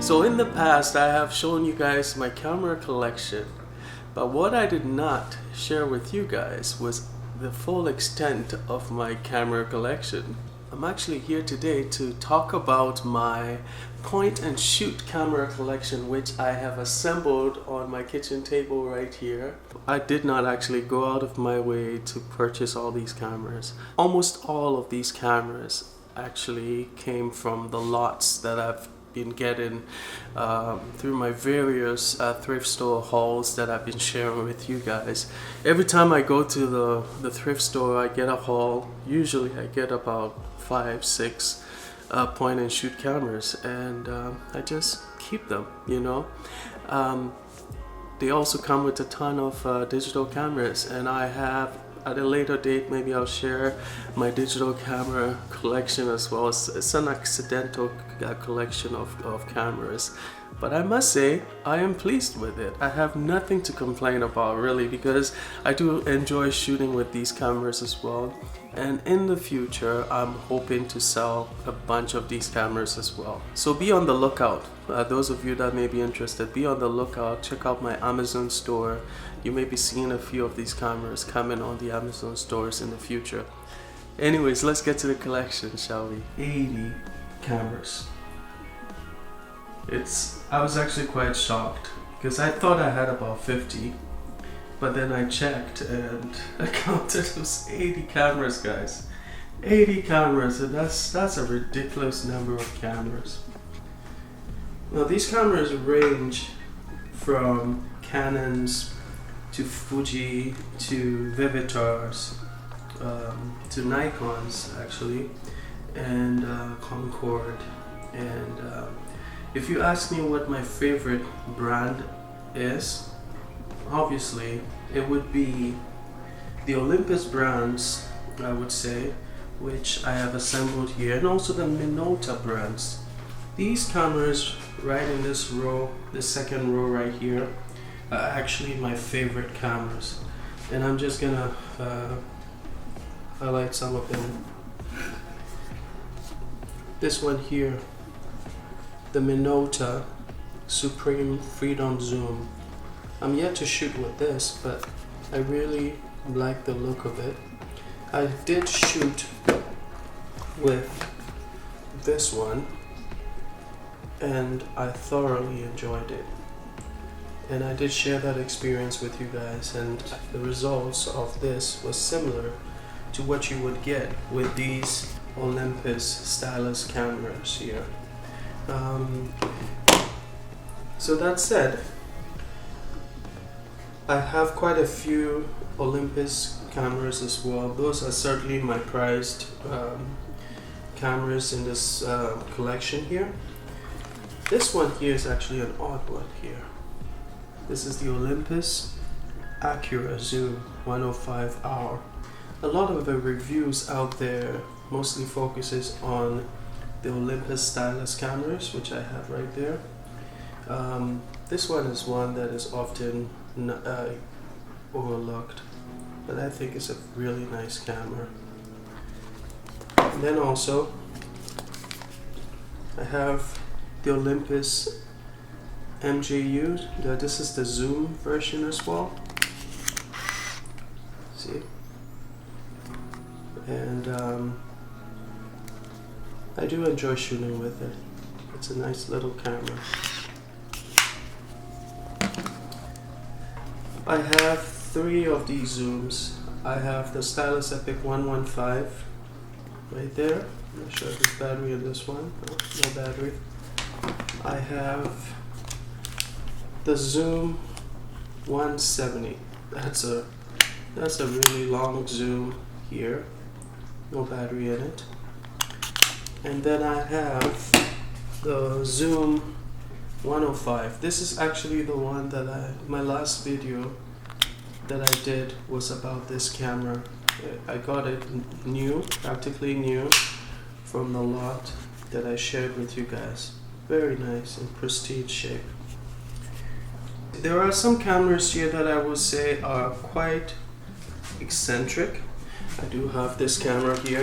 So in the past, I have shown you guys my camera collection, but what I did not share with you guys was the full extent of my camera collection. I'm actually here today to talk about my point and shoot camera collection, which I have assembled on my kitchen table right here. I did not actually go out of my way to purchase all these cameras. Almost all of these cameras actually came from the lots that I've been getting through my various thrift store hauls that I've been sharing with you guys. Every time I go to the thrift store, I get a haul. Usually I get about 5-6 point and shoot cameras, and I just keep them, you know. They also come with a ton of digital cameras, and I have, at a later date, maybe I'll share my digital camera collection as well. It's an accidental collection of cameras, but I must say I am pleased with it. I have nothing to complain about really, because I do enjoy shooting with these cameras as well, and in the future I'm hoping to sell a bunch of these cameras as well. So be on the lookout. Those of you that may be interested, be on the lookout. Check out my Amazon store. You may be seeing a few of these cameras coming on the Amazon stores in the future. Anyways, let's get to the collection, shall we? 80 cameras. I was actually quite shocked because I thought I had about 50, but then I checked and I counted it was 80 cameras, guys. 80 cameras, and that's a ridiculous number of cameras. Now these cameras range from Canons to Fuji to Vivitars to Nikons actually, and Concord. And if you ask me what my favorite brand is, obviously it would be the Olympus brands, I would say, which I have assembled here, and also the Minolta brands. These cameras right in this row, the second row right here, are actually my favorite cameras, and I'm just gonna highlight some of them. This one here, the Minolta Supreme Freedom Zoom. I'm yet to shoot with this, but I really like the look of it. I did shoot with this one, and I thoroughly enjoyed it. And I did share that experience with you guys, and the results of this was similar to what you would get with these Olympus stylus cameras here. So that said, I have quite a few Olympus cameras as well. Those are certainly my prized cameras in this collection here. This one here is actually an odd one here. This is the Olympus Acura Zoom 105R. A lot of the reviews out there mostly focuses on the Olympus stylus cameras, which I have right there. This one is one that is often overlooked, but I think it's a really nice camera. And then also I have the Olympus MJU. This is the zoom version as well. See? And I do enjoy shooting with it. It's a nice little camera. I have 3 of these zooms. I have the Stylus Epic 115 right there. I'm not sure if there's battery in this one. No battery. I have the Zoom 170. That's a really long zoom here. No battery in it. And then I have the Zoom 105. This is actually the one that my last video that I did was about this camera. I got it new, practically new, from the lot that I shared with you guys. Very nice, in pristine shape. There are some cameras here that I would say are quite eccentric. I do have this camera here,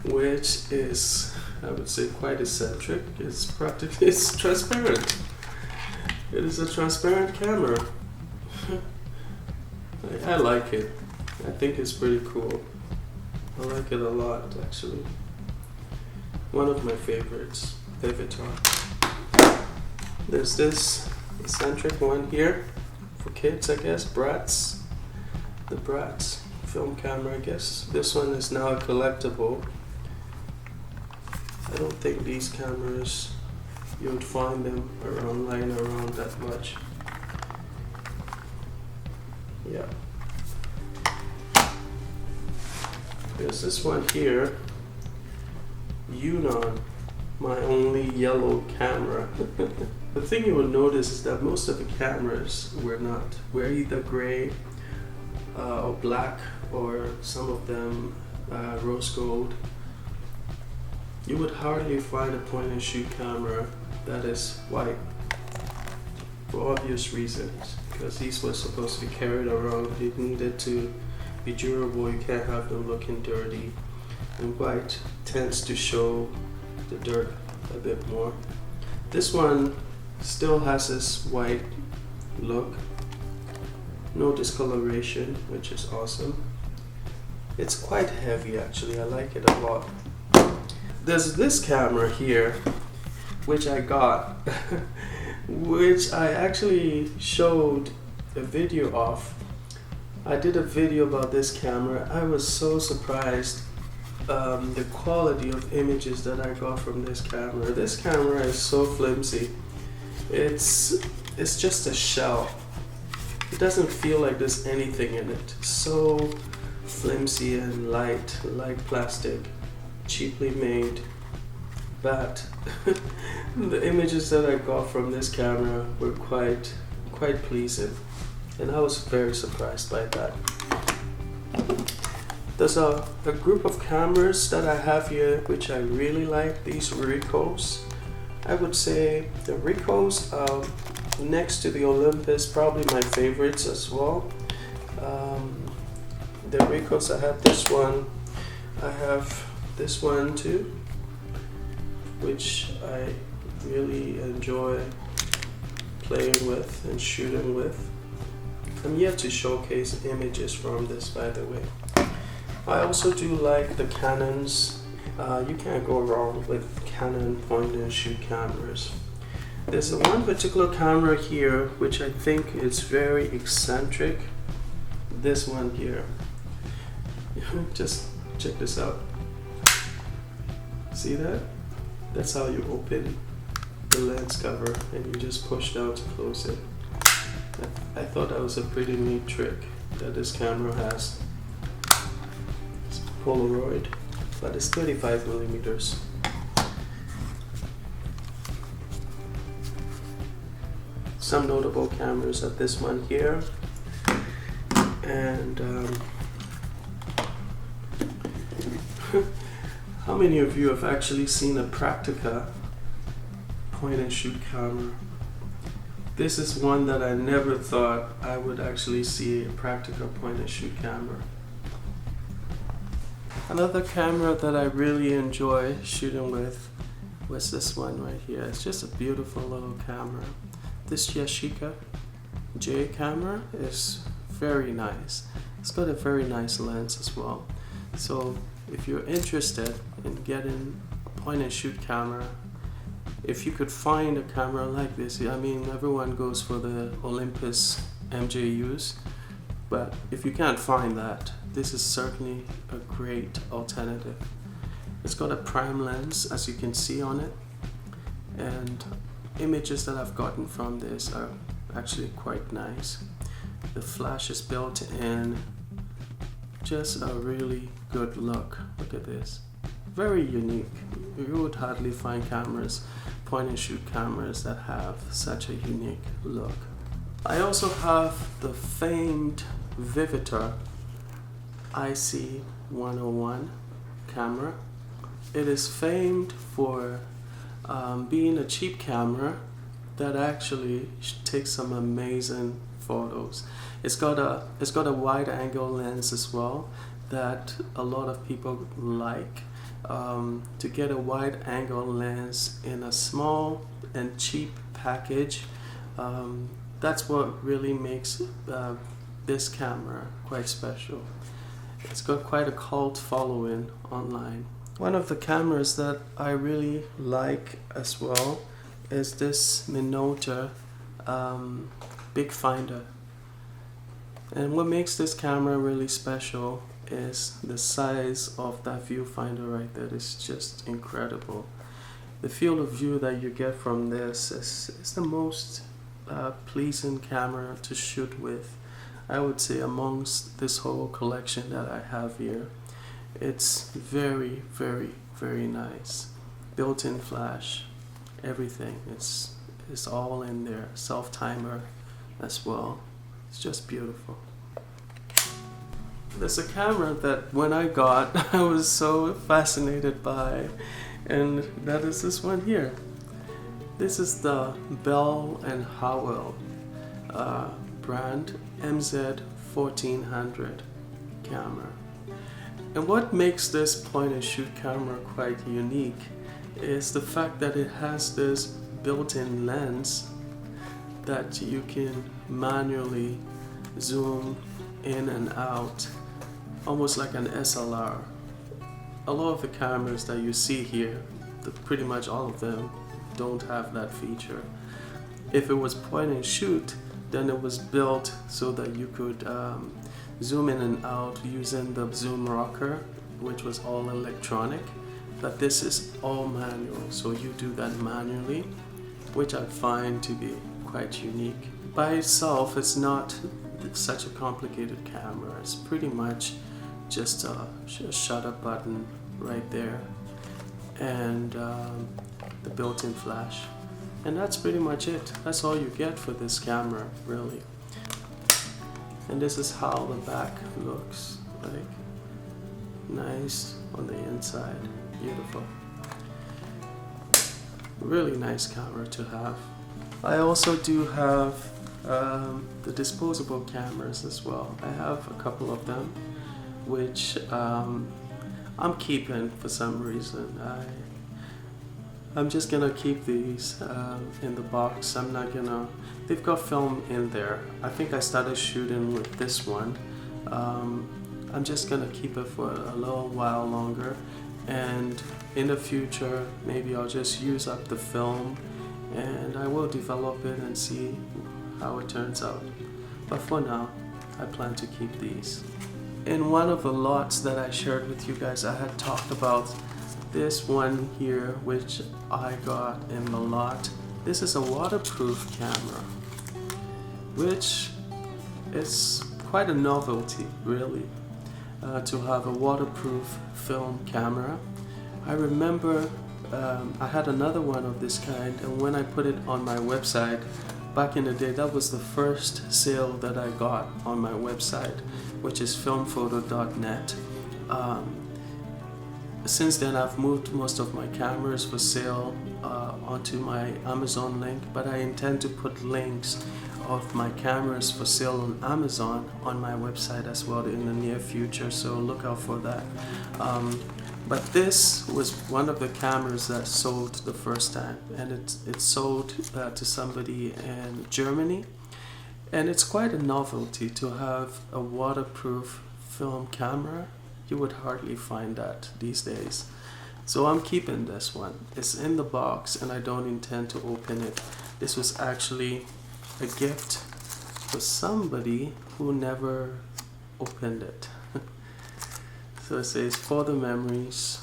which is I would say quite eccentric. It's transparent. It is a transparent camera. I like it. I think it's pretty cool. I like it a lot, actually. One of my favorites, Vivitar. There's this eccentric one here for kids, I guess. Bratz. The Bratz film camera, I guess. This one is now a collectible. I don't think these cameras, you would find them around, lying around that much. Yeah. There's this one here, Yunon, my only yellow camera. The thing you will notice is that most of the cameras were either gray or black, or some of them rose gold. You would hardly find a point and shoot camera that is white, for obvious reasons, because these were supposed to be carried around. They needed to be durable. You can't have them looking dirty, and white tends to show the dirt a bit more. This one still has this white look, no discoloration, which is awesome. It's quite heavy, actually. I like it a lot. There's this camera here, which I got, which I actually showed a video of. I did a video about this camera. I was so surprised the quality of images that I got from this camera. This camera is so flimsy. It's just a shell. It doesn't feel like there's anything in it. So flimsy and light, like plastic, cheaply made. But the images that I got from this camera were quite pleasing, and I was very surprised by that. There's a group of cameras that I have here which I really like, these Ricos. I would say the Ricos are next to the Olympus, probably my favorites as well. The Ricos, I have this one, I have this one too, which I really enjoy playing with and shooting with. I'm yet to showcase images from this, by the way. I also do like the Canons. You can't go wrong with Canon point and shoot cameras. There's one particular camera here which I think is very eccentric. This one here. Just check this out. See that? That's how you open the lens cover, and you just push down to close it. I thought that was a pretty neat trick that this camera has. It's Polaroid, but it's 35 millimeters. Some notable cameras are this one here, and how many of you have actually seen a Praktica point and shoot camera? This is one that I never thought I would actually see, a Praktica point and shoot camera. Another camera that I really enjoy shooting with was this one right here. It's just a beautiful little camera. This Yashica J camera is very nice. It's got a very nice lens as well. So if you're interested in getting a point and shoot camera, if you could find a camera like this, I mean, everyone goes for the Olympus MJUs, but if you can't find that, this is certainly a great alternative. It's got a prime lens, as you can see on it, and images that I've gotten from this are actually quite nice. The flash is built in, just a really good look. Look at this, very unique. You would hardly find cameras, point and shoot cameras, that have such a unique look. I also have the famed Vivitar IC101 camera. It is famed for being a cheap camera that actually takes some amazing photos. It's got a wide angle lens as well that a lot of people like, to get a wide angle lens in a small and cheap package. That's what really makes this camera quite special. It's got quite a cult following online. One of the cameras that I really like as well is this Minolta Big Finder. And what makes this camera really special is the size of that viewfinder right there. It's just incredible. The field of view that you get from this is the most pleasing camera to shoot with, I would say, amongst this whole collection that I have here. It's very, very, very nice. Built-in flash, everything. It's all in there. Self-timer as well. It's just beautiful. There's a camera that when I got, I was so fascinated by, and that is this one here. This is the Bell & Howell brand MZ1400 camera. And what makes this point and shoot camera quite unique is the fact that it has this built-in lens that you can manually zoom in and out, almost like an SLR. A lot of the cameras that you see here, pretty much all of them, don't have that feature. If it was point and shoot, then it was built so that you could zoom in and out using the zoom rocker, which was all electronic. But this is all manual, so you do that manually, which I find to be quite unique. By itself, it's not such a complicated camera. It's pretty much just a shutter button right there and the built-in flash, and that's pretty much it. That's all you get for this camera, really. And this is how the back looks like. Nice on the inside, beautiful. Really nice camera to have. I also do have the disposable cameras as well. I have a couple of them, which I'm keeping for some reason. I'm just gonna keep these in the box. I'm not gonna. They've got film in there. I think I started shooting with this one. I'm just gonna keep it for a little while longer, and in the future maybe I'll just use up the film, and I will develop it and see how it turns out. But for now, I plan to keep these. In one of the lots that I shared with you guys, I had talked about this one here, which I got in the lot. This is a waterproof camera, which is quite a novelty, really, to have a waterproof film camera. I remember I had another one of this kind, and when I put it on my website back in the day, that was the first sale that I got on my website, which is filmphoto.net. Since then, I've moved most of my cameras for sale onto my Amazon link, but I intend to put links of my cameras for sale on Amazon on my website as well in the near future, so look out for that. But this was one of the cameras that sold the first time, and it sold to somebody in Germany, and it's quite a novelty to have a waterproof film camera. You would hardly find that these days. So I'm keeping this one. It's in the box and I don't intend to open it. This was actually a gift for somebody who never opened it. So it says, for the memories.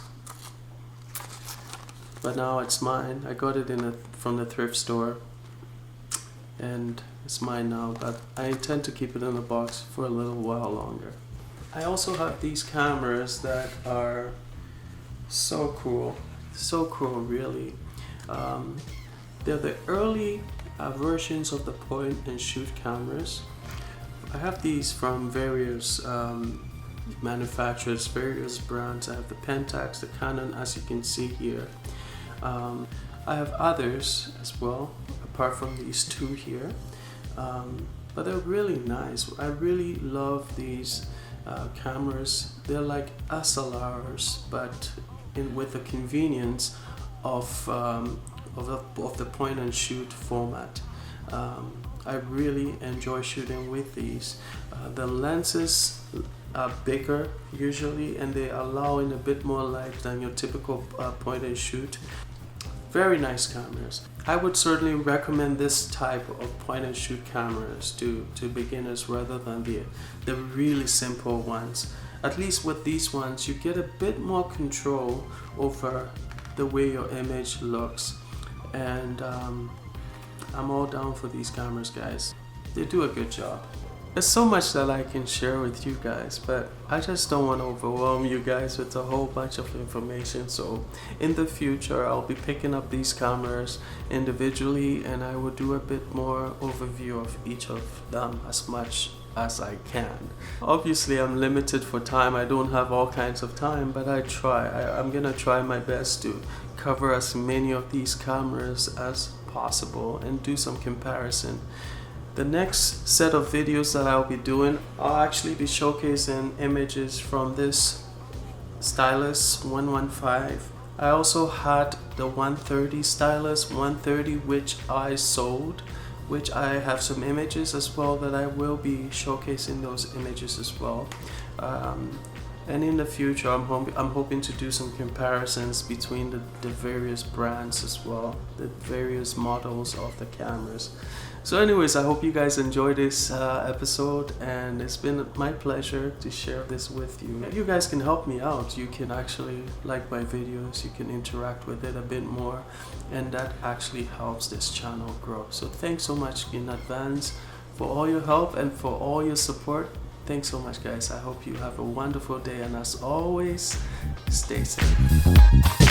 But now it's mine. I got it from the thrift store, and it's mine now, but I intend to keep it in the box for a little while longer. I also have these cameras that are so cool really. They're the early versions of the point and shoot cameras. I have these from various manufacturers, various brands. I have the Pentax, the Canon, as you can see here. I have others as well, apart from these two here, but they're really nice. I really love these cameras. They're like SLRs, but with the convenience of the point and shoot format. I really enjoy shooting with these. The lenses are bigger usually, and they allow in a bit more light than your typical point and shoot. Very nice cameras. I would certainly recommend this type of point and shoot cameras to beginners rather than the really simple ones. At least with these ones, you get a bit more control over the way your image looks, and I'm all down for these cameras, guys. They do a good job. There's so much that I can share with you guys, but I just don't want to overwhelm you guys with a whole bunch of information. So in the future, I'll be picking up these cameras individually, and I will do a bit more overview of each of them as much as I can. Obviously, I'm limited for time. I don't have all kinds of time, but I try. I'm gonna try my best to cover as many of these cameras as possible and do some comparison. The next set of videos that I'll be doing, I'll actually be showcasing images from this stylus 115. I also had the 130 stylus 130, which I sold, which I have some images as well that I will be showcasing those images as well. And in the future, I'm hoping to do some comparisons between the various brands as well, the various models of the cameras. So anyways, I hope you guys enjoyed this episode, and it's been my pleasure to share this with you. You guys can help me out. You can actually like my videos, you can interact with it a bit more, and that actually helps this channel grow. So thanks so much in advance for all your help and for all your support. Thanks so much, guys. I hope you have a wonderful day, and as always, stay safe.